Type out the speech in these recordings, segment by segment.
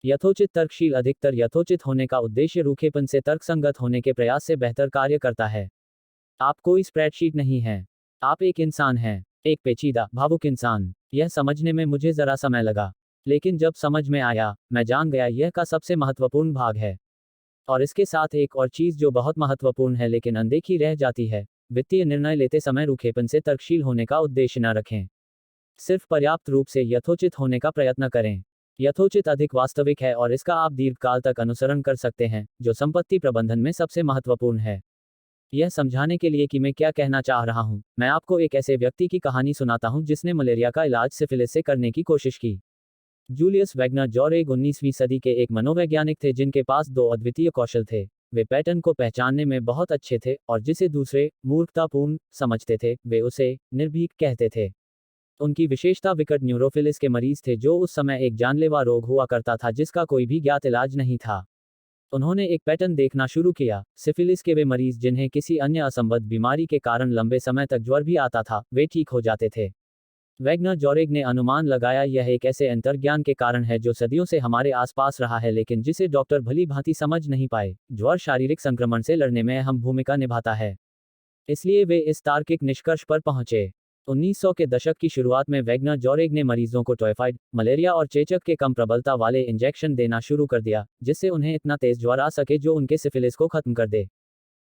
यथोचित तर्कशील अधिकतर यथोचित होने का उद्देश्य रूखेपन से तर्कसंगत होने के प्रयास से बेहतर कार्य करता है। आप कोई स्प्रेडशीट नहीं हैं। आप एक इंसान हैं, एक पेचीदा, भावुक इंसान। यह समझने में मुझे जरा समय लगा, लेकिन जब समझ में आया, मैं जान गया यह का सबसे महत्वपूर्ण भाग है। और इसके साथ एक और चीज जो बहुत महत्वपूर्ण है लेकिन अनदेखी रह जाती है, वित्तीय निर्णय लेते समय रूखेपन से तर्कशील होने का उद्देश्य न रखें। सिर्फ पर्याप्त रूप से यथोचित होने का प्रयत्न करें। यथोचित अधिक वास्तविक है और इसका आप दीर्घकाल तक अनुसरण कर सकते हैं, जो संपत्ति प्रबंधन में सबसे महत्वपूर्ण है। यह समझाने के लिए कि मैं क्या कहना चाह रहा हूं, मैं आपको एक ऐसे व्यक्ति की कहानी सुनाता हूं जिसने मलेरिया का इलाज सिफिलिस से करने की कोशिश की। जूलियस वैगनर जॉरेग 19वीं सदी के एक मनोवैज्ञानिक थे जिनके पास दो अद्वितीय कौशल थे। वे पैटर्न को पहचानने में बहुत अच्छे थे और जिसे दूसरे मूर्खतापूर्ण समझते थे, वे उसे निर्भीक कहते थे। उनकी विशेषता विकट न्यूरोफिलिस के मरीज थे, जो उस समय एक जानलेवा रोग हुआ करता था जिसका कोई भी ज्ञात इलाज नहीं था। उन्होंने एक पैटर्न देखना शुरू किया। सिफिलिस के वे मरीज जिन्हें किसी अन्य असंबद्ध बीमारी के कारण लंबे समय तक ज्वर भी आता था, वे ठीक हो जाते थे। वैगनर जॉरेग ने अनुमान लगाया यह एक ऐसे अंतर्ज्ञान के कारण है जो सदियों से हमारे आसपास रहा है लेकिन जिसे डॉक्टर भली भांति समझ नहीं पाए। ज्वर शारीरिक संक्रमण से लड़ने में अहम भूमिका निभाता है। इसलिए वे इस तार्किक निष्कर्ष पर पहुंचे। 1900 के दशक की शुरुआत में वैगनर जॉरेग ने मरीजों को टाइफाइड, मलेरिया और चेचक के कम प्रबलता वाले इंजेक्शन देना शुरू कर दिया, जिससे उन्हें इतना तेज ज्वर आ सके जो उनके सिफिलिस को खत्म कर दे।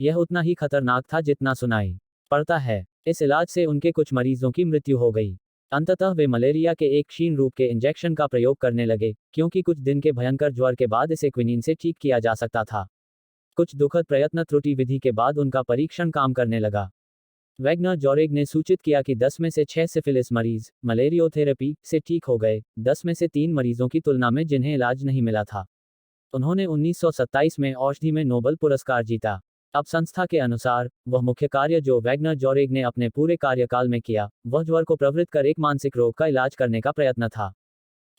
यह उतना ही खतरनाक था जितना सुनाई पड़ता है। इस इलाज से उनके कुछ मरीजों की मृत्यु हो गई। अंततः वे मलेरिया के एक क्षीण रूप के इंजेक्शन का प्रयोग करने लगे, क्योंकि कुछ दिन के भयंकर ज्वर के बाद इसे क्विनीन से ठीक किया जा सकता था। कुछ दुखद प्रयत्न त्रुटि विधि के बाद उनका परीक्षण काम करने लगा। वैगनर जॉरेग ने सूचित किया कि 10 में से 6 सिफिलिस मरीज मलेरियोथेरेपी से ठीक हो गए, 10 में से 3 मरीजों की तुलना में जिन्हें इलाज नहीं मिला था। उन्होंने 1927 में औषधि में नोबेल पुरस्कार जीता। अब संस्था के अनुसार, वह मुख्य कार्य जो वैगनर जॉरेग ने अपने पूरे कार्यकाल में किया, वह ज्वर को प्रवृत्त कर एक मानसिक रोग का इलाज करने का प्रयत्न था।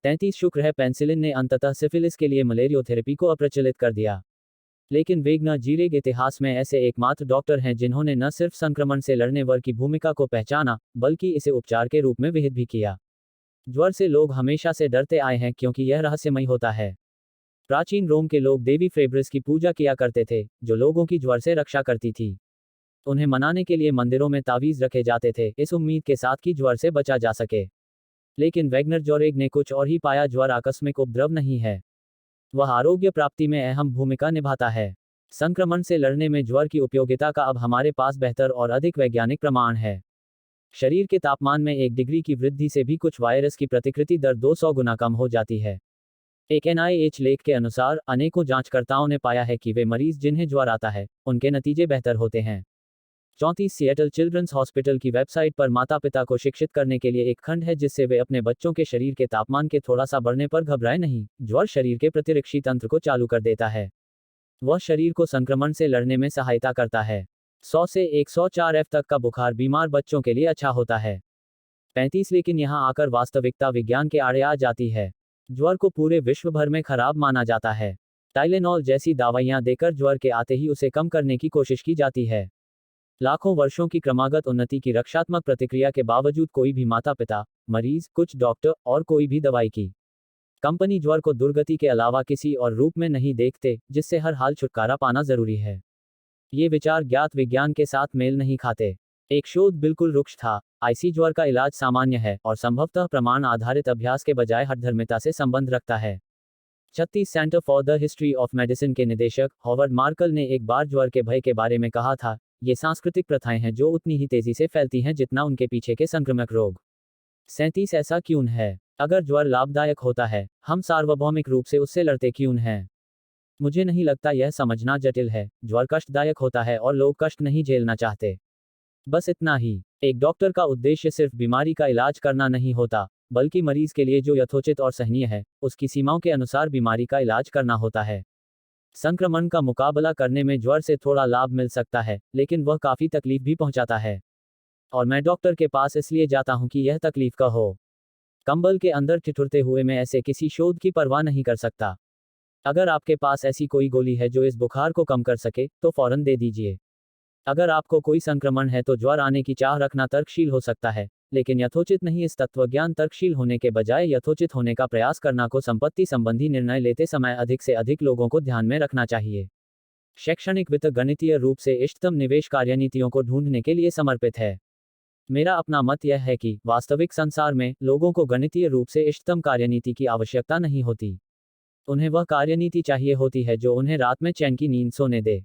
33 शुक्र है पेंसिलिन ने अंततः सिफिलिस के लिए मलेरियोथेरेपी को अप्रचलित कर दिया। लेकिन वैगनर जॉरेग इतिहास में ऐसे एकमात्र डॉक्टर हैं जिन्होंने न सिर्फ संक्रमण से लड़ने वर की भूमिका को पहचाना, बल्कि इसे उपचार के रूप में विहित भी किया। ज्वर से लोग हमेशा से डरते आए हैं क्योंकि यह रहस्यमयी होता है। प्राचीन रोम के लोग देवी फेब्रिस की पूजा किया करते थे, जो लोगों की ज्वर से रक्षा करती थी। उन्हें मनाने के लिए मंदिरों में तावीज रखे जाते थे, इस उम्मीद के साथ कि ज्वर से बचा जा सके। लेकिन वैगनर जॉरेग ने कुछ और ही पाया। ज्वर आकस्मिक उपद्रव नहीं है, वह आरोग्य प्राप्ति में अहम भूमिका निभाता है। संक्रमण से लड़ने में ज्वर की उपयोगिता का अब हमारे पास बेहतर और अधिक वैज्ञानिक प्रमाण है। शरीर के तापमान में 1 डिग्री की वृद्धि से भी कुछ वायरस की प्रतिकृति दर 200 गुना कम हो जाती है। एक NIH लेख के अनुसार, अनेकों जांचकर्ताओं ने पाया है कि वे मरीज जिन्हें ज्वर आता है, उनके नतीजे बेहतर होते हैं। 34 सिएटल चिल्ड्रंस हॉस्पिटल की वेबसाइट पर माता पिता को शिक्षित करने के लिए एक खंड है जिससे वे अपने बच्चों के शरीर के तापमान के थोड़ा सा बढ़ने पर घबराएं नहीं। ज्वर शरीर के प्रतिरक्षी तंत्र को चालू कर देता है। वह शरीर को संक्रमण से लड़ने में सहायता करता है। 100 से 104 F तक का बुखार बीमार बच्चों के लिए अच्छा होता है। 35 लेकिन यहाँ आकर वास्तविकता विज्ञान के आड़े आ जाती है। ज्वर को पूरे विश्व भर में खराब माना जाता है। टाइलेनॉल जैसी दवाइयाँ देकर ज्वर के आते ही उसे कम करने की कोशिश की जाती है। लाखों वर्षों की क्रमागत उन्नति की रक्षात्मक प्रतिक्रिया के बावजूद कोई भी माता पिता, मरीज, कुछ डॉक्टर और कोई भी दवाई की कंपनी ज्वर को दुर्गति के अलावा किसी और रूप में नहीं देखते, जिससे हर हाल छुटकारा पाना जरूरी है। ये विचार ज्ञात विज्ञान के साथ मेल नहीं खाते। एक शोध बिल्कुल रुक्ष था। आईसी ज्वर का इलाज सामान्य है और संभवतः प्रमाण आधारित अभ्यास के बजाय हठधर्मिता से संबंध रखता है। 36 centre for the history of medicine के निदेशक हॉवर्ड मार्कल ने एक बार ज्वर के भय के बारे में कहा था, ये सांस्कृतिक प्रथाएं हैं जो उतनी ही तेजी से फैलती हैं जितना उनके पीछे के संक्रमक रोग। 37 ऐसा क्यों है? अगर ज्वर लाभदायक होता है, हम सार्वभौमिक रूप से उससे लड़ते क्यों हैं? मुझे नहीं लगता यह समझना जटिल है। ज्वर कष्टदायक होता है और लोग कष्ट नहीं झेलना चाहते। बस इतना ही। एक डॉक्टर का उद्देश्य सिर्फ बीमारी का इलाज करना नहीं होता, बल्कि मरीज के लिए जो यथोचित और सहनीय है, उसकी सीमाओं के अनुसार बीमारी का इलाज करना होता है। संक्रमण का मुकाबला करने में ज्वर से थोड़ा लाभ मिल सकता है, लेकिन वह काफी तकलीफ भी पहुंचाता है। और मैं डॉक्टर के पास इसलिए जाता हूं कि यह तकलीफ का हो। कंबल के अंदर ठिठुरते हुए मैं ऐसे किसी शोध की परवाह नहीं कर सकता। अगर आपके पास ऐसी कोई गोली है जो इस बुखार को कम कर सके, तो फौरन दे दीजिए। अगर आपको कोई संक्रमण है तो ज्वर आने की चाह रखना तर्कशील हो सकता है, लेकिन यथोचित नहीं। इस तत्वज्ञान तर्कशील होने के बजाय यथोचित होने का प्रयास करना को संपत्ति संबंधी निर्णय लेते समय अधिक से अधिक लोगों को ध्यान में रखना चाहिए। शैक्षणिक वित्त गणितीय रूप से इष्टतम निवेश कार्यनीतियों को ढूंढने के लिए समर्पित है। मेरा अपना मत यह है कि वास्तविक संसार में लोगों को गणितीय रूप से इष्टतम कार्यनीति की आवश्यकता नहीं होती। उन्हें वह कार्यनीति चाहिए होती है जो उन्हें रात में चैन की नींद सोने दे।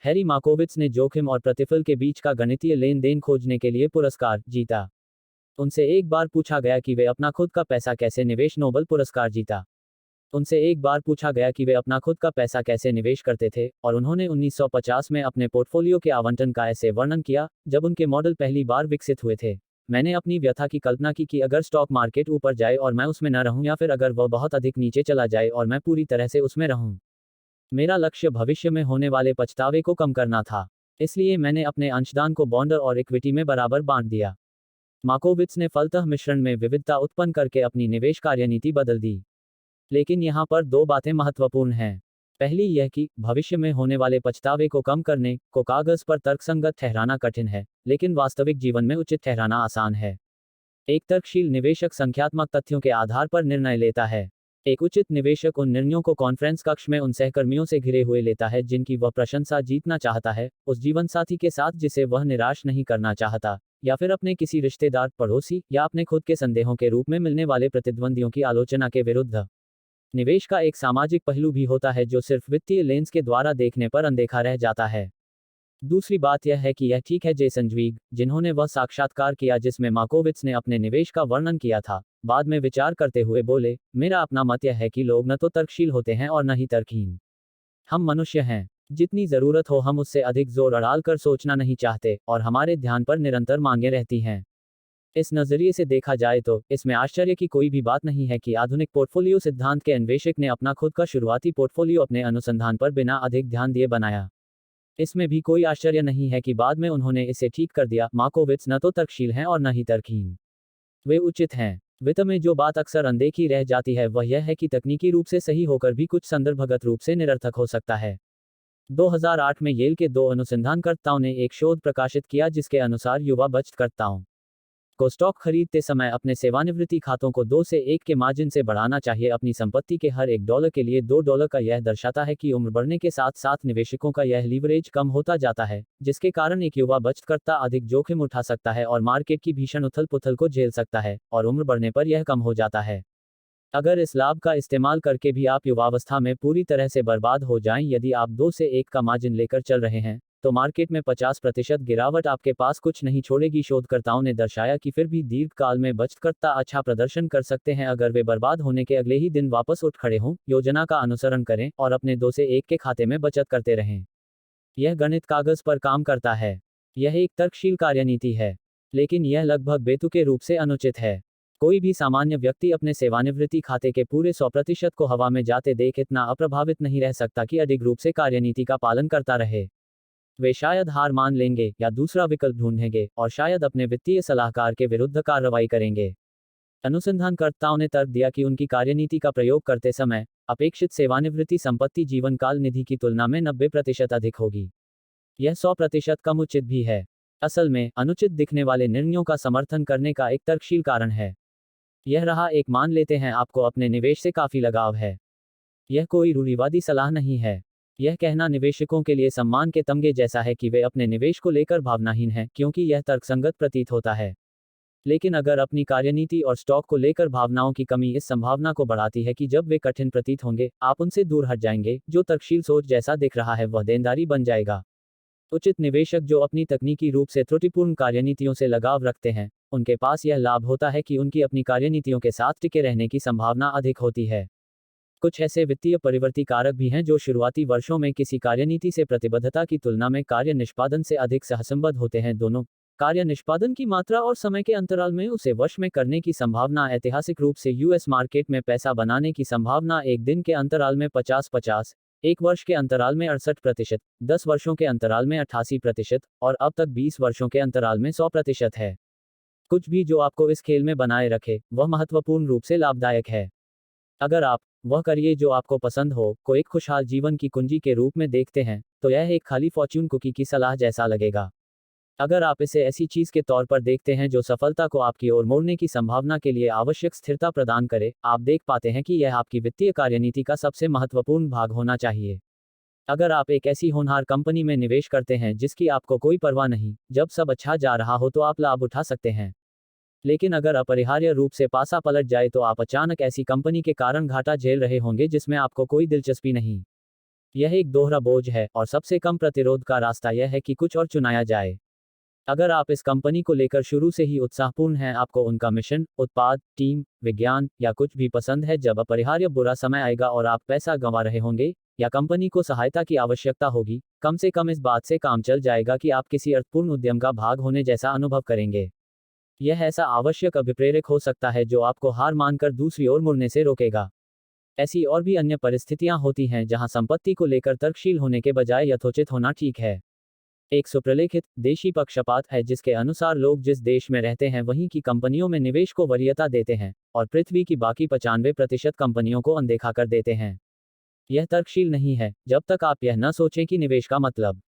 हैरी मार्कोविट्ज ने जोखिम और प्रतिफल के बीच का गणितीय लेन देन खोजने के लिए पुरस्कार जीता। उनसे एक बार पूछा गया कि वे अपना खुद का पैसा कैसे निवेश नोबेल पुरस्कार जीता। उनसे एक बार पूछा गया कि वे अपना खुद का पैसा कैसे निवेश करते थे, और उन्होंने 1950 में अपने पोर्टफोलियो के आवंटन का ऐसे वर्णन किया जब उनके मॉडल पहली बार विकसित हुए थे। मैंने अपनी व्यथा की कल्पना की कि अगर स्टॉक मार्केट ऊपर जाए और मैं उसमें न रहूं, या फिर अगर वह बहुत अधिक नीचे चला जाए और मैं पूरी तरह से उसमें रहूं। मेरा लक्ष्य भविष्य में होने वाले पछतावे को कम करना था। इसलिए मैंने अपने अंशदान को बॉन्ड और इक्विटी में बराबर बांट दिया। मार्कोविट्ज ने फलतः मिश्रण में विविधता उत्पन्न करके अपनी निवेश कार्यनीति बदल दी। लेकिन यहाँ पर दो बातें महत्वपूर्ण हैं। पहली यह कि भविष्य में होने वाले पछतावे को कम करने को कागज पर तर्कसंगत ठहराना कठिन है, लेकिन वास्तविक जीवन में उचित ठहराना आसान है। एक तर्कशील निवेशक संख्यात्मक तथ्यों के आधार पर निर्णय लेता है। एक उचित निवेशक उन निर्णयों को कॉन्फ्रेंस कक्ष में उन सहकर्मियों से घिरे हुए लेता है जिनकी वह प्रशंसा जीतना चाहता है, उस जीवनसाथी के साथ जिसे वह निराश नहीं करना चाहता, या फिर अपने किसी रिश्तेदार, पड़ोसी या अपने खुद के संदेहों के रूप में मिलने वाले प्रतिद्वंदियों की आलोचना के विरुद्ध। निवेश का एक सामाजिक पहलू भी होता है जो सिर्फ वित्तीय लेंस के द्वारा देखने पर अनदेखा रह जाता है। दूसरी बात यह है कि यह ठीक है जेसन ज्वीग, जिन्होंने वह साक्षात्कार किया जिसमें मार्कोविट्ज ने अपने निवेश का वर्णन किया था, बाद में विचार करते हुए बोले, मेरा अपना मत यह है कि लोग न तो तर्कशील होते हैं और न ही तर्कहीन। हम मनुष्य हैं। जितनी जरूरत हो हम उससे अधिक जोर अड़ाल कर सोचना नहीं चाहते, और हमारे ध्यान पर निरंतर मांगे रहती हैं। इस नजरिए से देखा जाए तो इसमें आश्चर्य की कोई भी बात नहीं है कि आधुनिक पोर्टफोलियो सिद्धांत के अन्वेषक ने अपना खुद का शुरुआती पोर्टफोलियो अपने अनुसंधान पर बिना अधिक ध्यान दिए बनाया। इसमें भी कोई आश्चर्य नहीं है कि बाद में उन्होंने इसे ठीक कर दिया। मार्कोविट्ज न तो तर्कशील हैं और न ही तर्कहीन। वे उचित हैं। वित्त में जो बात अक्सर अनदेखी रह जाती है वह यह है कि तकनीकी रूप से सही होकर भी कुछ संदर्भगत रूप से निरर्थक हो सकता है। 2008 में येल के दो अनुसंधानकर्ताओं ने एक शोध प्रकाशित किया जिसके अनुसार युवा बचतकर्ताओं को स्टॉक खरीदते समय अपने सेवानिवृत्ति खातों को 2 से 1 के मार्जिन से बढ़ाना चाहिए। अपनी संपत्ति के हर $1 के लिए $2 का यह दर्शाता है कि उम्र बढ़ने के साथ साथ निवेशकों का यह लीवरेज कम होता जाता है, जिसके कारण एक युवा बचतकर्ता अधिक जोखिम उठा सकता है और मार्केट की भीषण उथल पुथल को झेल सकता है, और उम्र बढ़ने पर यह कम हो जाता है। अगर इस लाभ का इस्तेमाल करके भी आप युवावस्था में पूरी तरह से बर्बाद हो जाएं, यदि आप 2 से 1 का मार्जिन लेकर चल रहे हैं, तो मार्केट में 50% गिरावट आपके पास कुछ नहीं छोड़ेगी। शोधकर्ताओं ने दर्शाया कि फिर भी दीर्घकाल में बचतकर्ता अच्छा प्रदर्शन कर सकते हैं अगर वे बर्बाद होने के अगले ही दिन वापस उठ खड़े हों, योजना का अनुसरण करें और अपने 2 से 1 के खाते में बचत करते रहें। यह गणित कागज पर काम करता है। यह एक तर्कशील कार्यनीति है, लेकिन यह लगभग बेतुके रूप से अनुचित है। कोई भी सामान्य व्यक्ति अपने सेवानिवृत्ति खाते के पूरे 100% को हवा में जाते देख इतना अप्रभावित नहीं रह सकता कि अडिग रूप से कार्यनीति का पालन करता रहे। वे शायद हार मान लेंगे या दूसरा विकल्प ढूंढेंगे और शायद अपने वित्तीय सलाहकार के विरुद्ध कार्रवाई करेंगे। अनुसंधानकर्ताओं ने तर्क दिया कि उनकी कार्यनीति का प्रयोग करते समय अपेक्षित सेवानिवृत्ति संपत्ति जीवनकाल निधि की तुलना में 90% अधिक होगी। यह 100% कम उचित भी है। असल में अनुचित दिखने वाले निर्णयों का समर्थन करने का एक तर्कशील कारण है। यह रहा एक, मान लेते हैं आपको अपने निवेश से काफी लगाव है। यह कोई रूढ़िवादी सलाह नहीं है। यह कहना निवेशकों के लिए सम्मान के तमगे जैसा है कि वे अपने निवेश को लेकर भावनाहीन हैं, क्योंकि यह तर्कसंगत प्रतीत होता है। लेकिन अगर अपनी कार्यनीति और स्टॉक को लेकर भावनाओं की कमी इस संभावना को बढ़ाती है कि जब वे कठिन प्रतीत होंगे, आप उनसे दूर हट जाएंगे, जो तर्कशील सोच जैसा दिख रहा है वह देनदारी बन जाएगा। उचित निवेशक जो अपनी तकनीकी रूप से त्रुटिपूर्ण कार्यनीतियों से लगाव रखते हैं, उनके पास यह लाभ होता है कि उनकी अपनी कार्यनीतियों के साथ टिके रहने की संभावना अधिक होती है। कुछ ऐसे वित्तीय परिवर्ती कारक भी हैं जो शुरुआती वर्षों में किसी कार्यनीति से प्रतिबद्धता की तुलना में कार्य निष्पादन से अधिक सहसंबद्ध होते हैं। दोनों, कार्य निष्पादन की मात्रा और समय के अंतराल में उसे वश में करने की संभावना। ऐतिहासिक रूप से यूएस मार्केट में पैसा बनाने की संभावना एक दिन के अंतराल में 50-50, एक वर्ष के अंतराल में 68%, 10 वर्षों के अंतराल में 88% और अब तक 20 वर्षों के अंतराल में 100% है। कुछ भी जो आपको इस खेल में बनाए रखे वह महत्वपूर्ण रूप से लाभदायक है। अगर आप वह करिए जो आपको पसंद हो को एक खुशहाल जीवन की कुंजी के रूप में देखते हैं, तो यह एक खाली फॉर्च्यून कुकी की सलाह जैसा लगेगा। अगर आप इसे ऐसी चीज के तौर पर देखते हैं जो सफलता को आपकी ओर मोड़ने की संभावना के लिए आवश्यक स्थिरता प्रदान करे, आप देख पाते हैं कि यह आपकी वित्तीय कार्यनीति का सबसे महत्वपूर्ण भाग होना चाहिए। अगर आप एक ऐसी होनहार कंपनी में निवेश करते हैं जिसकी आपको कोई परवाह नहीं, जब सब अच्छा जा रहा हो तो आप लाभ उठा सकते हैं। लेकिन अगर अपरिहार्य रूप से पासा पलट जाए तो आप अचानक ऐसी कंपनी के कारण घाटा झेल रहे होंगे जिसमें आपको कोई दिलचस्पी नहीं। यह एक दोहरा बोझ है और सबसे कम प्रतिरोध का रास्ता यह है कि कुछ और चुनाया जाए। अगर आप इस कंपनी को लेकर शुरू से ही उत्साहपूर्ण हैं, आपको उनका मिशन, उत्पाद, टीम, विज्ञान या कुछ भी पसंद है, जब अपरिहार्य बुरा समय आएगा और आप पैसा गंवा रहे होंगे या कंपनी को सहायता की आवश्यकता होगी, कम से कम इस बात से काम चल जाएगा कि आप किसी अर्थपूर्ण उद्यम का भाग होने जैसा अनुभव करेंगे। यह ऐसा आवश्यक अभिप्रेरक हो सकता है जो आपको हार मानकर दूसरी ओर मुड़ने से रोकेगा। ऐसी और भी अन्य परिस्थितियां होती हैं जहां संपत्ति को लेकर तर्कशील होने के बजाय यथोचित होना ठीक है। एक सुप्रलेखित देशी पक्षपात है जिसके अनुसार लोग जिस देश में रहते हैं वहीं की कंपनियों में निवेश को वरीयता देते हैं और पृथ्वी की बाकी 95% कंपनियों को अनदेखा कर देते हैं। यह तर्कशील नहीं है जब तक आप यह न सोचें कि निवेश का मतलब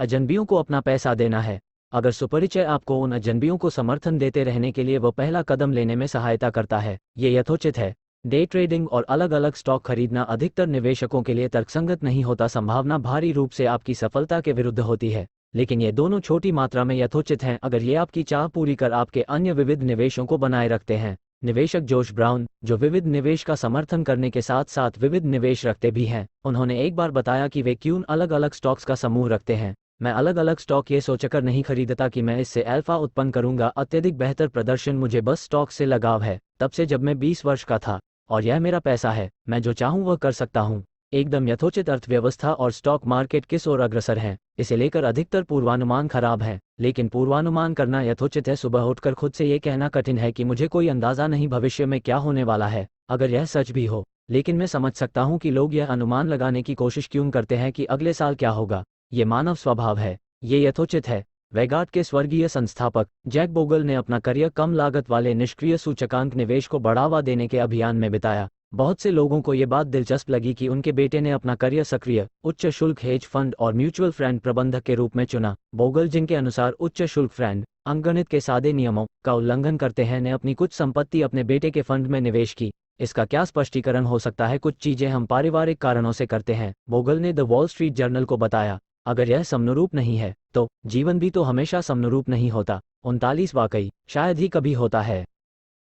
अजनबियों को अपना पैसा देना है। अगर सुपरिचय आपको उन अजनबियों को समर्थन देते रहने के लिए वो पहला कदम लेने में सहायता करता है, ये यथोचित है। डे ट्रेडिंग और अलग अलग स्टॉक खरीदना अधिकतर निवेशकों के लिए तर्कसंगत नहीं होता, संभावना भारी रूप से आपकी सफलता के विरुद्ध होती है, लेकिन ये दोनों छोटी मात्रा में यथोचित हैं अगर ये आपकी चाह पूरी कर आपके अन्य विविध निवेशों को बनाए रखते हैं। निवेशक जोश ब्राउन, जो विविध निवेश का समर्थन करने के साथ साथ विविध निवेश रखते भी हैं, उन्होंने एक बार बताया कि वे क्यों अलग अलग स्टॉक्स का समूह रखते हैं। मैं अलग अलग स्टॉक ये सोचकर नहीं खरीदता कि मैं इससे अल्फा उत्पन्न करूंगा, अत्यधिक बेहतर प्रदर्शन, मुझे बस स्टॉक से लगाव है तब से जब मैं 20 वर्ष का था और यह मेरा पैसा है, मैं जो चाहूं वह कर सकता हूं। एकदम यथोचित। अर्थव्यवस्था और स्टॉक मार्केट किस ओर अग्रसर हैं, इसे लेकर अधिकतर पूर्वानुमान खराब है, लेकिन पूर्वानुमान करना यथोचित है। सुबह उठकर खुद से ये कहना कठिन है कि मुझे कोई अंदाजा नहीं भविष्य में क्या होने वाला है, अगर यह सच भी हो, लेकिन मैं समझ सकता हूं कि लोग यह अनुमान लगाने की कोशिश क्यों करते हैं कि अगले साल क्या होगा। ये मानव स्वभाव है, ये यथोचित है। वैगार्ड के स्वर्गीय संस्थापक जैक बोगल ने अपना करियर कम लागत वाले निष्क्रिय सूचकांक निवेश को बढ़ावा देने के अभियान में बिताया। बहुत से लोगों को ये बात दिलचस्प लगी कि उनके बेटे ने अपना करियर सक्रिय उच्च शुल्क हेज फंड और म्यूचुअल फंड प्रबंधक के रूप में चुना। बोगल, जिनके अनुसार उच्च शुल्क फंड अंकगणित के सादे नियमों का उल्लंघन करते हैं, ने अपनी कुछ संपत्ति अपने बेटे के फंड में निवेश की। इसका क्या स्पष्टीकरण हो सकता है? कुछ चीजें हम पारिवारिक कारणों से करते हैं, बोगल ने द वॉल स्ट्रीट जर्नल को बताया। अगर यह समनुरूप नहीं है तो जीवन भी तो हमेशा समनुरूप नहीं होता। 39 वाकई शायद ही कभी होता है।